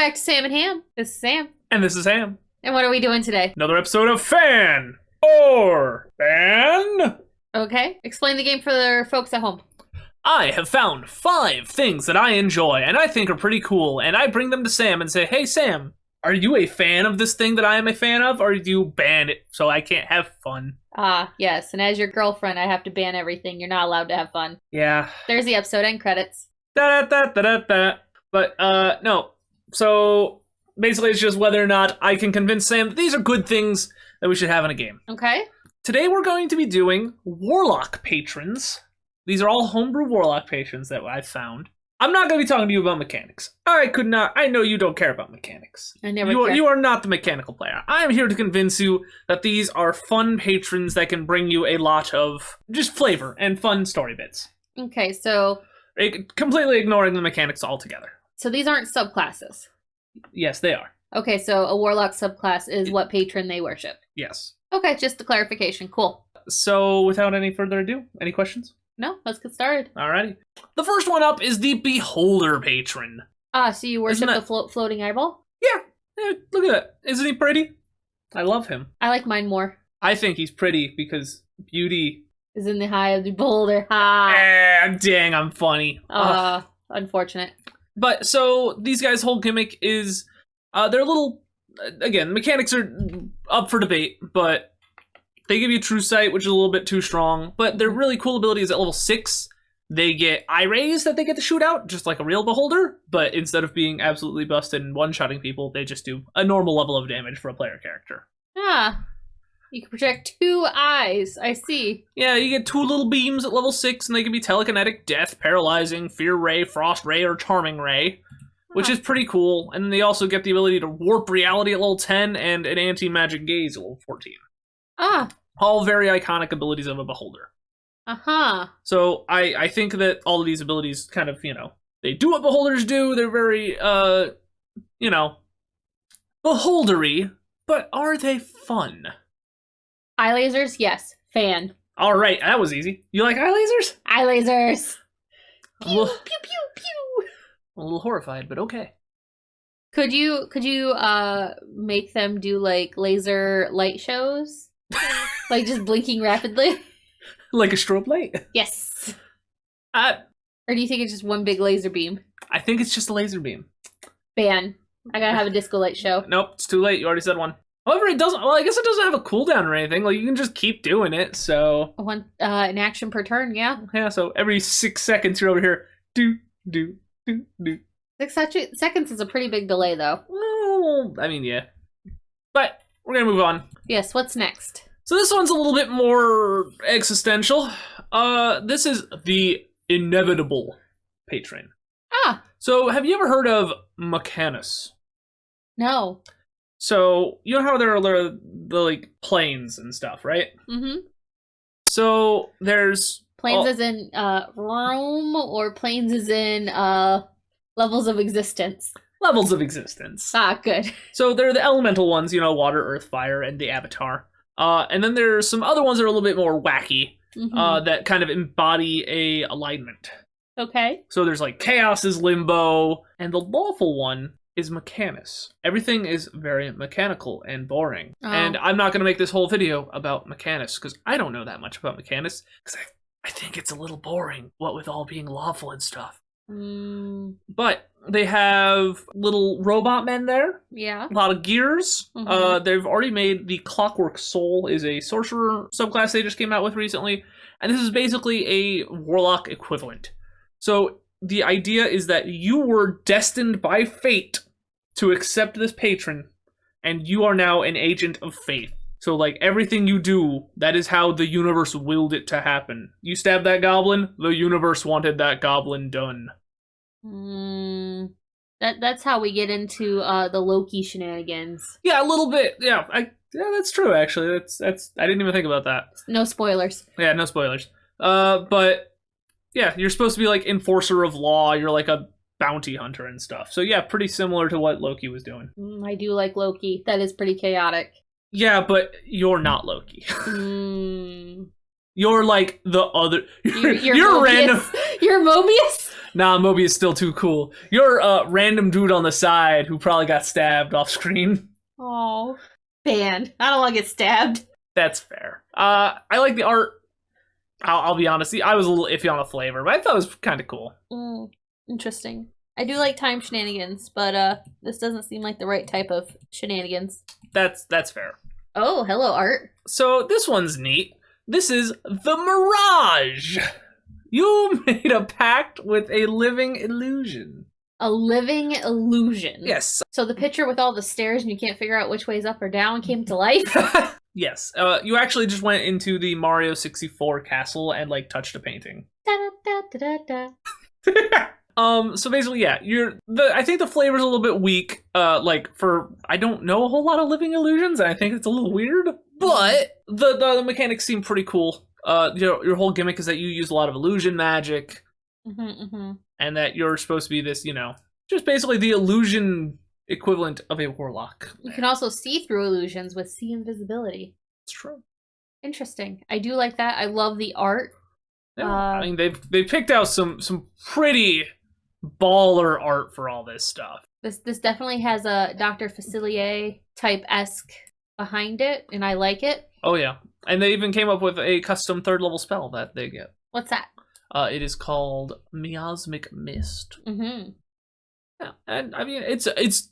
back to Sam and Ham. This is Sam. And this is Ham. And what are we doing today? Another episode of Fan or Ban. Okay. Explain the game for the folks at home. I have found 5 things that I enjoy and I think are pretty cool, and I bring them to Sam and say, hey Sam, are you a fan of this thing that I am a fan of, or do you ban it so I can't have fun? Yes. And as your girlfriend, I have to ban everything. You're not allowed to have fun. Yeah. There's the episode end credits. Da-da-da-da-da-da. But, no. So, basically it's just whether or not I can convince Sam that these are good things that we should have in a game. Okay. Today we're going to be doing Warlock Patrons. These are all homebrew Warlock Patrons that I've found. I'm not going to be talking to you about mechanics. I know you don't care about mechanics. I never care. care. You are not the mechanical player. I am here to convince you that these are fun patrons that can bring you a lot of just flavor and fun story bits. Okay, so Completely ignoring the mechanics altogether. So these aren't subclasses. Yes, they are. Okay, so a warlock subclass is what patron they worship. Yes. Okay, just a clarification. Cool. So, without any further ado, any questions? No, let's get started. Alrighty. The first one up is the Beholder Patron. So you worship the floating eyeball? Yeah, look at that. Isn't he pretty? I love him. I like mine more. I think he's pretty because beauty is in the eye of the beholder. Ha! Dang, I'm funny. Unfortunate. But, so, these guys' whole gimmick is, they're a little, again, mechanics are up for debate, but they give you True Sight, which is a little bit too strong, but their really cool ability is at level 6, they get eye rays that they get to shoot out, just like a real beholder, but instead of being absolutely busted and one-shotting people, they just do a normal level of damage for a player character. You can project 2 eyes, I see. Yeah, you get 2 little beams at level 6, and they can be telekinetic, death, paralyzing, fear ray, frost ray, or charming ray, which is pretty cool, and then they also get the ability to warp reality at level 10, and an anti-magic gaze at level 14. All very iconic abilities of a beholder. So I think that all of these abilities kind of, they do what beholders do. They're very, beholdery, but are they fun? Eye lasers? Yes. Fan. All right, that was easy. You like eye lasers? Eye lasers. Pew, pew, pew, pew. I'm a little horrified, but okay. Could you make them do like laser light shows? Like just blinking rapidly? Like a strobe light? Yes. Or do you think it's just one big laser beam? I think it's just a laser beam. Ban. I gotta have a disco light show. Nope, it's too late. You already said one. However, it doesn't. Well, I guess it doesn't have a cooldown or anything. Like, you can just keep doing it. So an action per turn, yeah. Yeah. So every 6 seconds, you're over here. Do. 6 seconds is a pretty big delay, though. Well, I mean, yeah. But we're gonna move on. Yes. What's next? So this one's a little bit more existential. This is the Inevitable Patron. So have you ever heard of Mechanus? No. So, you know how there are the like, planes and stuff, right? Mm-hmm. So, there's... Planes as in, Rome, or planes as in, levels of existence? Levels of existence. Good. So, there are the elemental ones, water, earth, fire, and the avatar. And then there's some other ones that are a little bit more wacky, that kind of embody a alignment. Okay. So, there's, like, Chaos is Limbo, and the lawful one is Mechanus. Everything is very mechanical and boring. And I'm not going to make this whole video about Mechanus, because I don't know that much about Mechanus, because I think it's a little boring, what with all being lawful and stuff. But they have little robot men there. Yeah. A lot of gears. They've already made the Clockwork Soul is a sorcerer subclass they just came out with recently. And this is basically a warlock equivalent. So the idea is that you were destined by fate to accept this patron, and you are now an agent of fate. So, like, everything you do, that is how the universe willed it to happen. You stab that goblin, the universe wanted that goblin done. That's how we get into the Loki shenanigans. Yeah, a little bit. Yeah, that's true, actually. That's I didn't even think about that. No spoilers. Yeah, no spoilers. But yeah, you're supposed to be like enforcer of law. You're like a bounty hunter and stuff. So yeah, pretty similar to what Loki was doing. I do like Loki. That is pretty chaotic. Yeah, but you're not Loki. You're like the other. You're Mobius. random. You're Mobius? Nah, Mobius is still too cool. You're a random dude on the side who probably got stabbed off screen. Oh, fan. I don't want to get stabbed. That's fair. I like the art. I'll be honest. I was a little iffy on the flavor, but I thought it was kind of cool. Interesting. I do like time shenanigans, but this doesn't seem like the right type of shenanigans. That's fair. Oh, hello, art. So this one's neat. This is the Mirage. You made a pact with a living illusion. A living illusion. Yes. So the picture with all the stairs and you can't figure out which way's up or down came to life? Yes. You actually just went into the Mario 64 castle and like touched a painting. So basically, yeah, I think the flavor's a little bit weak. I don't know a whole lot of living illusions, and I think it's a little weird. But the mechanics seem pretty cool. Your whole gimmick is that you use a lot of illusion magic, and that you're supposed to be this, just basically the illusion equivalent of a warlock. You can also see through illusions with see invisibility. It's true. Interesting. I do like that. I love the art. Yeah, I mean they've picked out some pretty baller art for all this stuff. This definitely has a Dr. Facilier type-esque behind it, and I like it. Oh yeah, and they even came up with a custom 3rd level spell that they get. What's that? It is called Miasmic Mist. Yeah, and I mean it's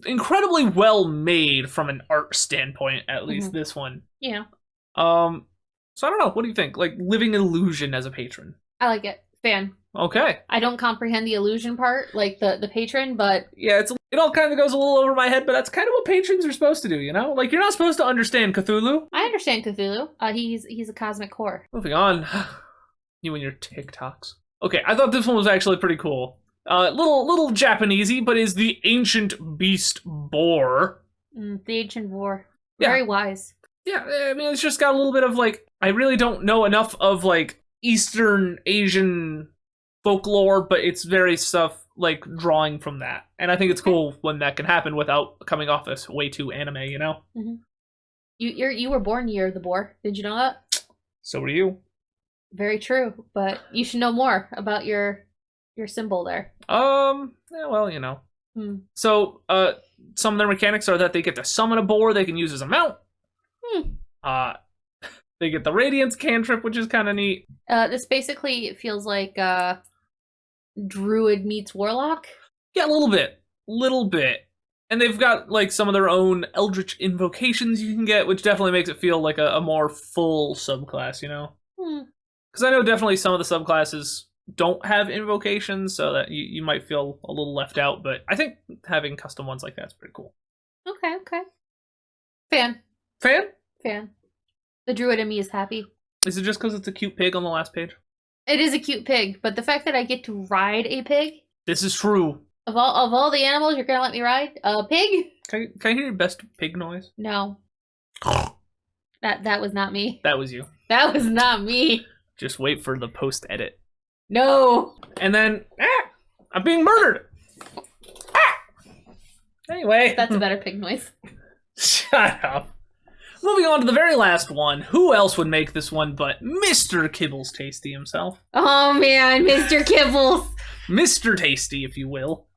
incredibly well made from an art standpoint, at least this one. Yeah. So I don't know. What do you think? Like living illusion as a patron. I like it. Fan. Okay. I don't comprehend the illusion part, like the patron, but yeah, it all kind of goes a little over my head, but that's kind of what patrons are supposed to do, Like you're not supposed to understand Cthulhu. I understand Cthulhu. He's a cosmic core. Moving on. You and your TikToks. Okay, I thought this one was actually pretty cool. Little Japanesey, but is the ancient beast boar. The ancient boar. Yeah. Very wise. Yeah, I mean it's just got a little bit of like I really don't know enough of like Eastern Asian folklore, but it's very stuff like drawing from that, and I think it's cool when that can happen without coming off as way too anime, You were born year of the boar. Did you know that? So were you. Very true, but you should know more about your symbol there. Yeah, well, So some of their mechanics are that they get to summon a boar they can use as a mount. They get the Radiance cantrip, which is kind of neat. This basically feels like Druid meets Warlock. Yeah, a little bit. And they've got like some of their own Eldritch invocations you can get, which definitely makes it feel like a more full subclass, Because I know definitely some of the subclasses don't have invocations, so that you might feel a little left out, but I think having custom ones like that's pretty cool. Okay. Fan. The druid in me is happy. Is it just because it's a cute pig on the last page? It is a cute pig, but the fact that I get to ride a pig. This is true. Of all the animals, you're gonna let me ride a pig? Can I hear your best pig noise? No. That was not me. That was you. That was not me. Just wait for the post edit. No. And then I'm being murdered. Anyway, that's a better pig noise. Shut up. Moving on to the very last one. Who else would make this one but Mr. Kibbles Tasty himself? Oh man, Mr. Kibbles. Mr. Tasty, if you will.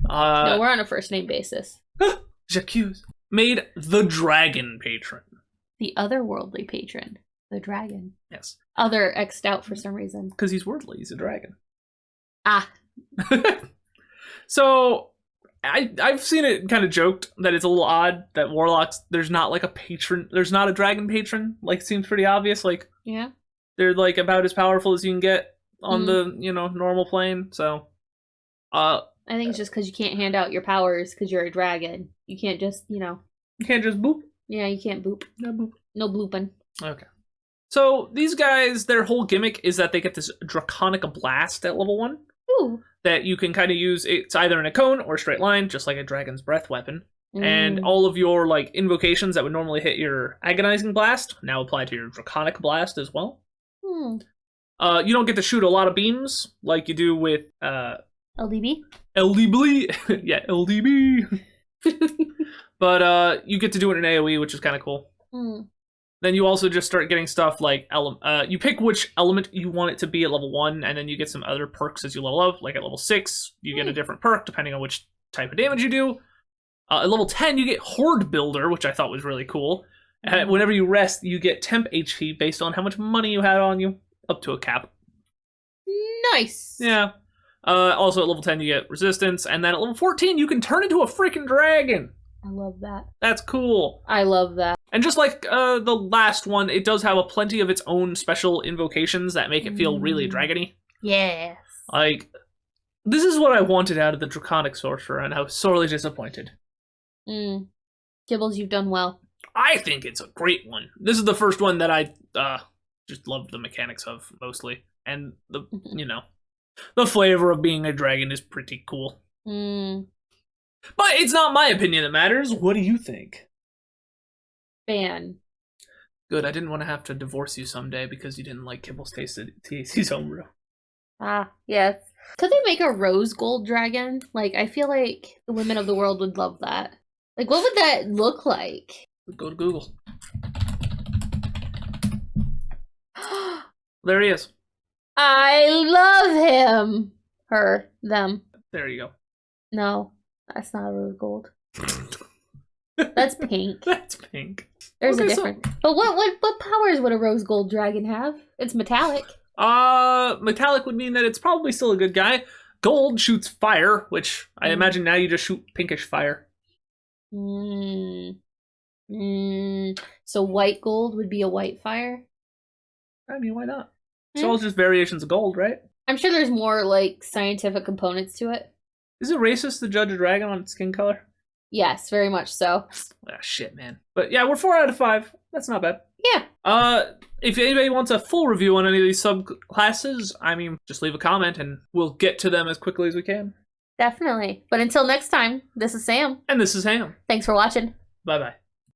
No, we're on a first name basis. J'accuse. Made the Dragon Patron. The otherworldly patron. The dragon. Yes. Other X'd out for some reason. Because he's worldly. He's a dragon. Ah. So, I've seen it kind of joked that it's a little odd that warlocks, there's not like a patron, there's not a dragon patron. Like, it seems pretty obvious. Like, yeah. They're like about as powerful as you can get on the, normal plane. So, I think it's just because you can't hand out your powers because you're a dragon. You can't just, You can't just boop? Yeah, you can't boop. No boop. No blooping. Okay. So, these guys, their whole gimmick is that they get this Draconic Blast at level 1. Ooh. That you can kind of use. It's either in a cone or a straight line, just like a Dragon's Breath weapon. And all of your like invocations that would normally hit your Agonizing Blast now apply to your Draconic Blast as well. You don't get to shoot a lot of beams like you do with LDB? LDB. Yeah, LDB. But you get to do it in AoE, which is kind of cool. then you also just start getting stuff like you pick which element you want it to be at level 1, and then you get some other perks as you level up. Like at level 6, you get a different perk depending on which type of damage you do. At level 10, you get Horde Builder, which I thought was really cool. Whenever you rest, you get temp HP based on how much money you had on you, up to a cap. Nice. Yeah. Also at level 10, you get resistance, and then at level 14, you can turn into a freaking dragon. I love that. That's cool. I love that. And just like the last one, it does have plenty of its own special invocations that make it feel really dragony. Yes. Like, this is what I wanted out of the Draconic Sorcerer, and I was sorely disappointed. Gibbles, you've done well. I think it's a great one. This is the first one that I just loved the mechanics of, mostly. And the, the flavor of being a dragon is pretty cool. But it's not my opinion that matters. What do you think? Fan. Good, I didn't want to have to divorce you someday because you didn't like Kibble's TAC's homebrew. Ah, yes. Could they make a rose gold dragon? Like, I feel like the women of the world would love that. Like, what would that look like? Go to Google. There he is. I love him. Her. Them. There you go. No, that's not a rose gold. That's pink. That's pink. There's a difference. But what powers would a rose gold dragon have? It's metallic. Metallic would mean that it's probably still a good guy. Gold shoots fire, which I imagine now you just shoot pinkish fire. So white gold would be a white fire? I mean, why not? It's all just variations of gold, right? I'm sure there's more, like, scientific components to it. Is it racist to judge a dragon on its skin color? Yes, very much so. Ah, shit, man. But yeah, we're 4 out of 5. That's not bad. Yeah. If anybody wants a full review on any of these subclasses, I mean, just leave a comment and we'll get to them as quickly as we can. Definitely. But until next time, this is Sam. And this is Ham. Thanks for watching. Bye-bye.